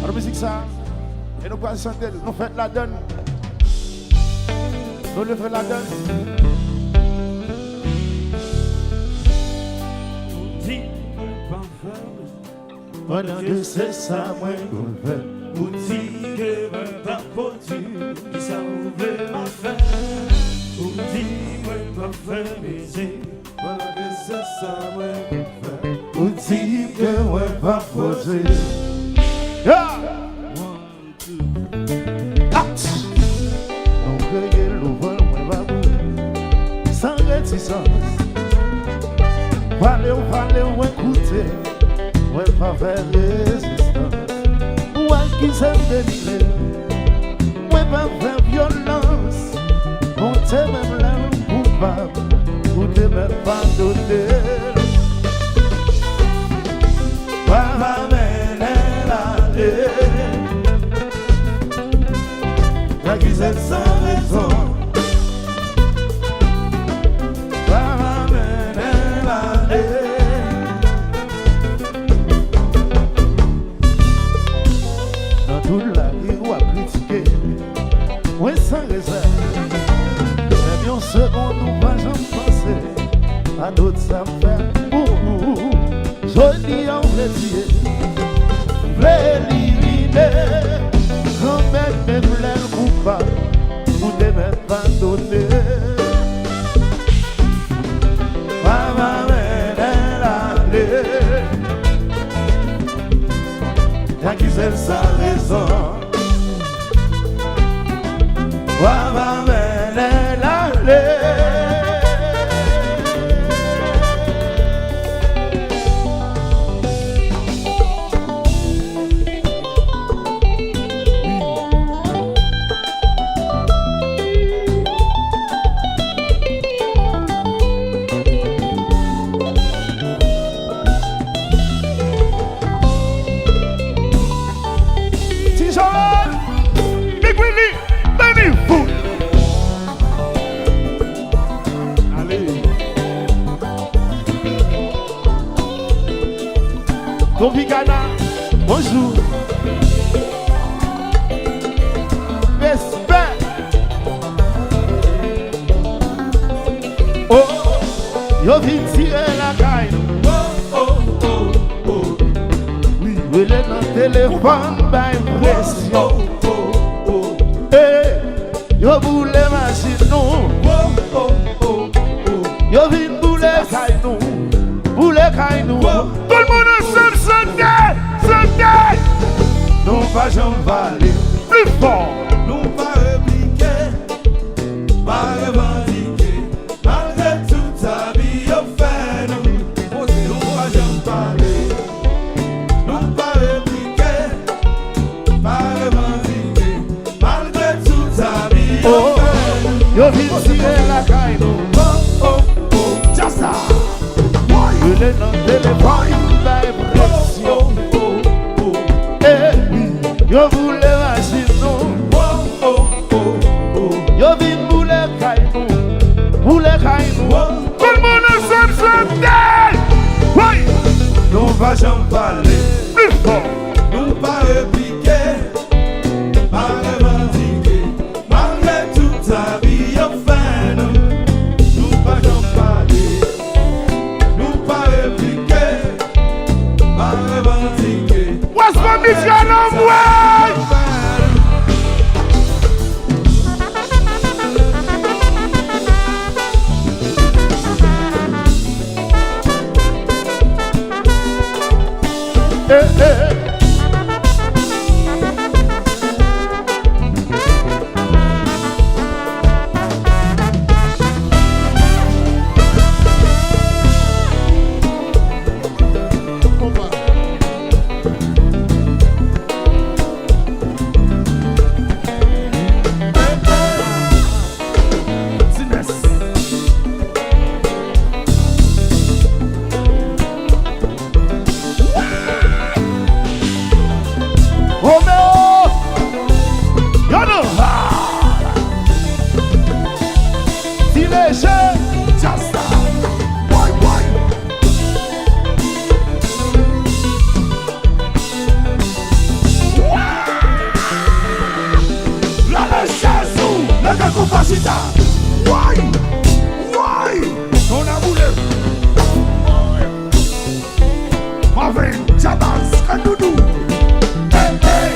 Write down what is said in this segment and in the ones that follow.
Alors, musique ça, et nous passons chanter, nous faisons la donne. Nous le faisons la donne. Pendant que c'est ça, moi, qu'on fait. Pour dire que moi, pas pour Dieu, qui s'en ouvre ma fin. Pour dire, moi, pas faire baiser. Pendant que c'est ça, moi, qu'on fait. Pour dire que moi, pas pour Dieu. Yeah! One, two. Act! Donc, regardez l'ouvre, moi, pas pour. Sans réticence. Parlez, écoutez. Ouais, pas faire résistance. Ouais, qui s'aime délivrer. Ouais, pas faire violence. On t'aime même l'air coupable. On t'aime même pas donner. Pas m'amener l'aller. Y'a qui s'aime sans raison. Pas m'amener l'aller. Toute la vie ou à critiquer, oui sans réserve. Mais bien seconde, nous pas jamais penser à d'autres affaires. Joli en vrai Dieu, vrai éliminer, quand même l'air coupable, vous ne m'avez pas donné. Pas m'amener l'aller. Y'a qui s'aime sans raison. Wa m'amener l'aller. Tropicana, bonjour. Respect. Oh, yo vin tirer la caille. Oh, oh, oh, oh. Oui, je l'ai dans le téléphone, bah impression. Oh, oh, oh. Eh, yo boule machine nous. Oh, oh, oh, oh. Yo vin boule caille nous. Boule caille nous. Tout le monde ensemble, Sunday, Sunday. Nous pas jamais parler. Plus fort. Nous pas répliquer. Pas revendiquer. Malgré tout ta vie, au fait, nous pas jamais parler. Nous pas répliquer. Pas revendiquer. Malgré tout ta vie, au Oh, fait, nous yo vin tirer la caille nous. oh, oh, oh. Just ça. Je l'ai dans le téléphone, bah impression. Oh, oh, oh. Eh, yo boule machine nous. Oh, oh, oh, oh. Yo vin boule caille nous. Boule caille nous. Oh, Tout le monde ensemble, Sunday. Oui, nous pas jamais parler. plus fort. Nous pas répliquer, pas revendiquer. Malgré toute ta vie, enfin nous pas jamais parler. Nous pas répliquer, pas revendiquer. What's my mission on way? Eh, Chita. Why? On a voulu. Marvin, Jabaz, Kadoudou. Hey, hey.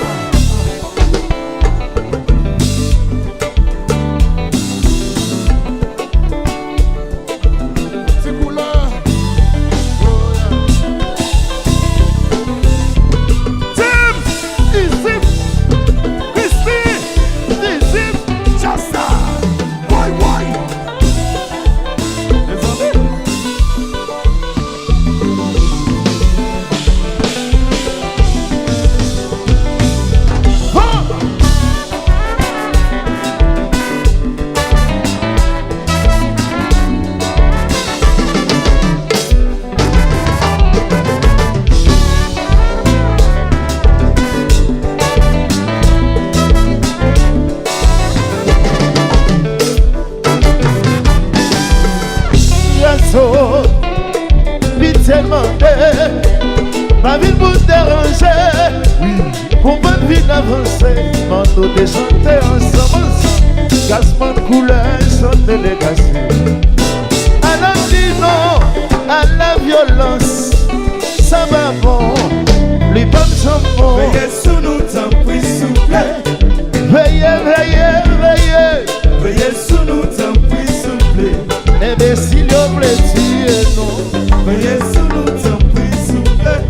C'est couleur. Tim, Disip, Crispy, Disip, Chasta. Why? tellement ma vie pour déranger, pour ma vie d'avancer, nous de chanter ensemble, gaspement de couleur, chanter les gaspillés. À la vie non, à la violence, ça va bon, les femmes sont bons. Veillez sous nous, tant pis, s'il vous plaît. Veillez, veillez, veillez. Veillez sous nous, tant pis, s'il vous plaît. Imbécile, vous voulez tuer non. Veillez sous nous, tant pis, s'il vous plaît.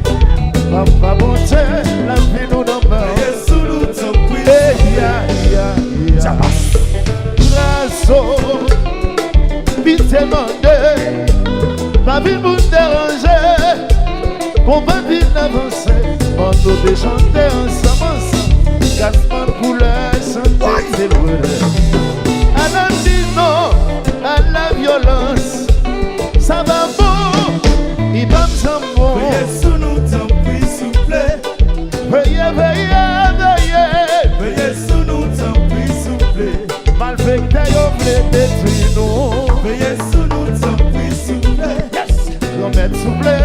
Papa bon Dieu, la vie nous donne. Veillez sous nous, tant pis. Grâce au vite demandé, ma vie nous déranger, pour ma vie d'avancer, on nous de chanter ensemble, gaspement de couleur, chanter c'est vrai. À la vie non, à la violence, ça va bon, il va me bon. Veillez sous nous, tant pis, s'il vous plaît. Veillez, veillez, veillez. Veillez sous nous, tant pis, s'il vous plaît. Malfecteur, vous voulez détruire nous. Veillez sous nous, tant pis, s'il vous plaît. Yes! Nous mettre soufflé,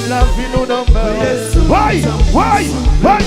la vie nous donne. Veillez sous nous, Why? Why? Why?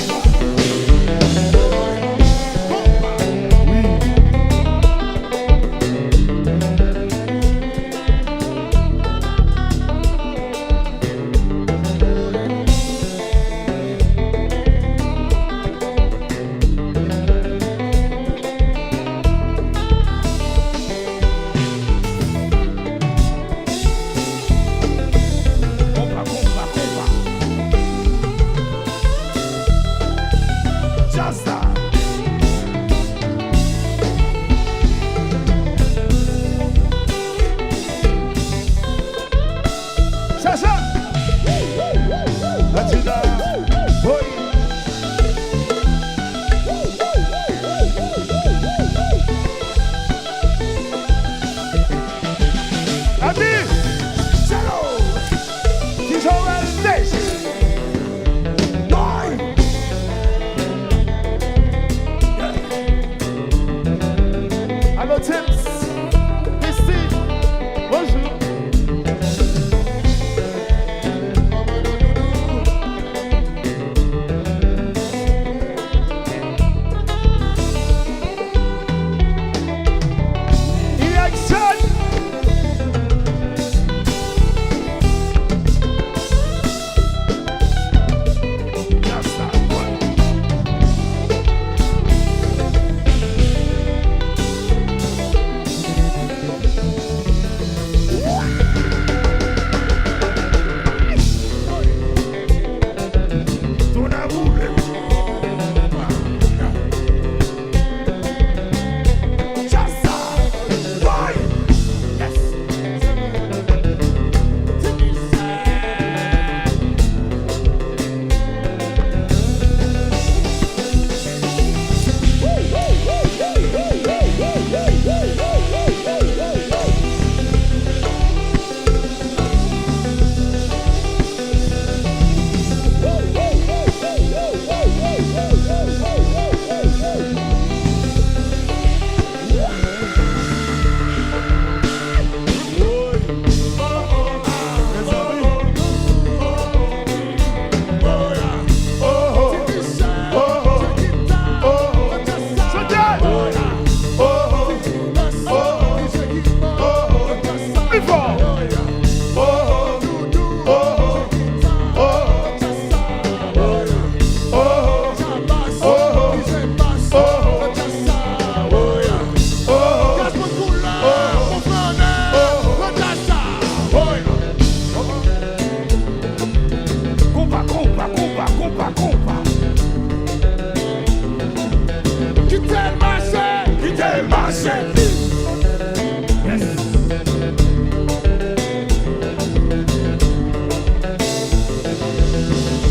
tel marché.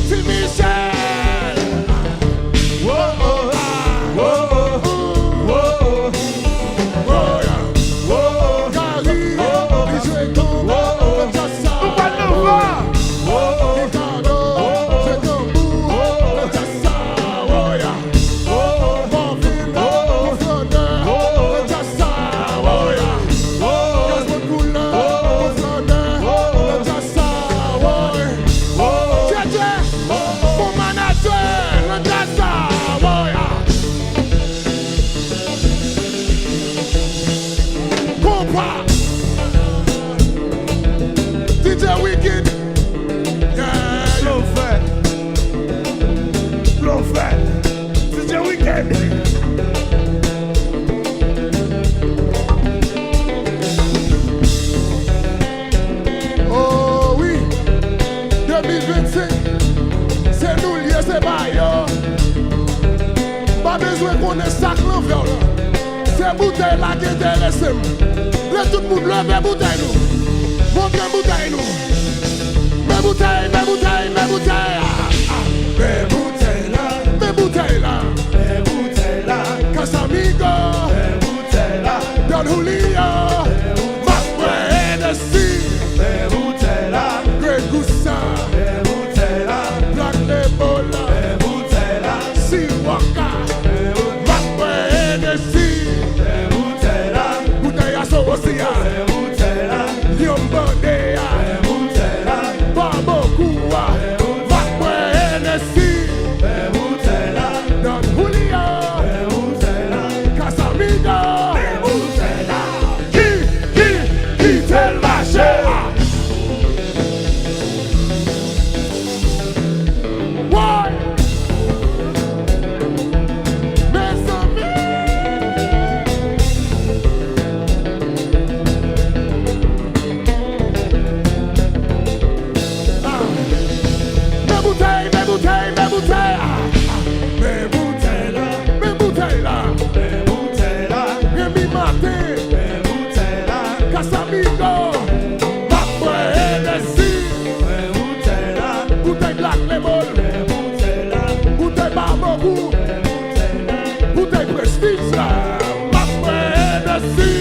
C'est Michel. Oh, oh, oh, oh, oh, oh, Oh, yeah. oh, Carrie, oh, il jouait comme un jassa. Ricardo, c'est tambour, le jassa. Oh, yeah. Marvin, le flandeur, le jassa. Oh, yeah. Gaston Couleur, le flandeur, le jassa. Oh, yeah. Tchè, mon manager, le jassa. Oh, yeah. Compas. DJ Wicked. Yeah. Flow fat. Flow fat. C'est un week-end. Oh oui, 2025, c'est nous liés, c'est pas yo. Pas besoin qu'on ait sac l'envers là. C'est bouteille là qui intéresse. Laisse tout le monde lever bouteille nous. Montre bouteille nous. Mes bouteilles, mes bouteilles, mes bouteilles. Mes bouteilles là, Mes bouteilles là. mes bouteilles là, Casamigo. mes bouteilles là, Don Julio. Masque Hennessy. mes bouteilles là, Grey Goose. mes bouteilles là, Black Label. mes bouteilles là, Siwaka. mes Masque Hennessy. bouteilles là, Bouteille à Sowosia. mes bouteilles là, Yombodea. mes bouteilles là, Babokoua. Masque Hennessy. mes bouteilles là, Don Julio. mes bouteilles là, Casamigo. mes bouteilles là. Qui tel marché? Ouais. Mes amis. Mes bouteilles, mes bouteilles, mes bouteilles. Mes bouteilles là, Mes bouteilles là. mes bouteilles là, Rémi Martin. mes bouteilles là, Casamigo. Masque Hennessy. mes bouteilles là, Bouteille Black Label. mes bouteilles là, Bouteille Barbecue. mes bouteilles là, Bouteille Prestige là. Masque Hennessy.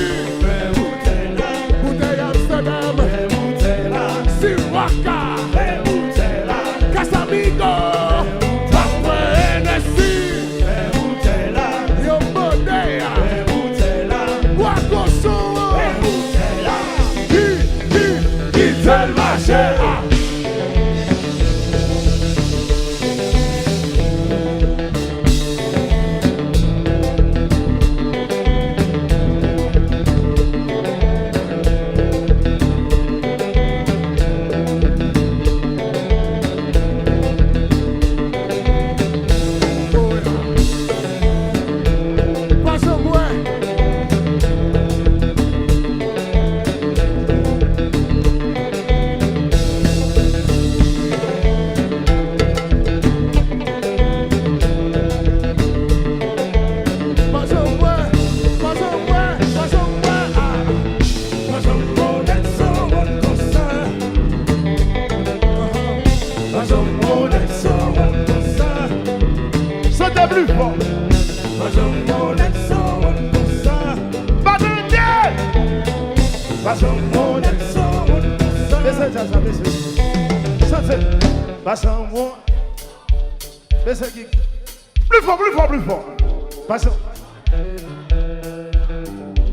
mes bouteilles là, Bouteille Amsterdam. mes bouteilles là, Siwaka. mes bouteilles là, Casamigo. Masque Hennessy. mes bouteilles là, Yombodea. mes bouteilles là, Wakoso. mes bouteilles là. Qui tel marché? Passe-moi. Passe-moi. Passe-moi. Passe-moi. Mas un bonnet sans one concert. Mas un bonnet sans one concert. C'était plus fort. Mas un bonnet sans one concert. Pas de Dieu. Mas un bonnet sans one concert. Laissez ça, laissez. Sentez. Passons bon. Laissez qui. Plus fort, plus fort, plus fort. Passons.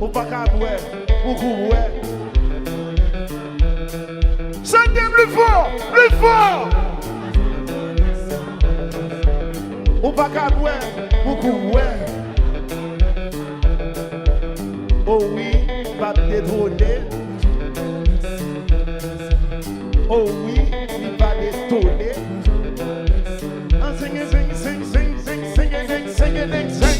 Ou pas qu'à boire. Beaucoup boire. Sentez plus fort, plus fort. Ou pas qu'à boire. Beaucoup boire. Oh oui, pas détrôner. Oh oui, il va détonner. Sing, sing, sing, sing, sing, sing, sing, sing, sing, sing.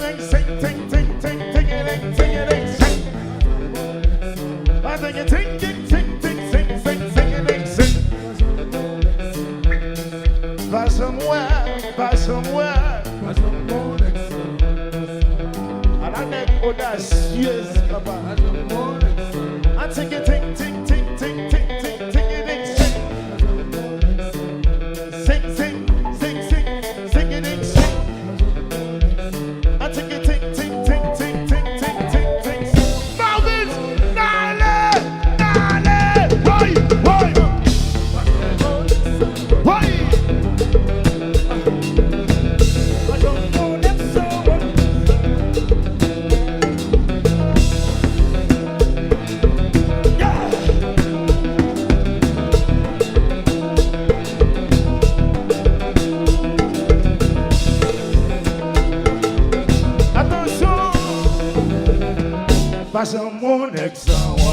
Sing, sing, sing, sing, sing, sing, sing, sing. I sing it, sing, sing, sing, sing, sing, sing, sing, sing. Passe-moi, passe-moi. audacieuse, papa. I take it, ting, ting, ting, ting, ting, ting, ting, it, sing. Sing, sing, sing, sing, sing it, sing. I take it, ting, ting, ting, ting, ting, ting, ting, ting. Marvin, Nale, Nale, why, why, why? Passe mon ex-en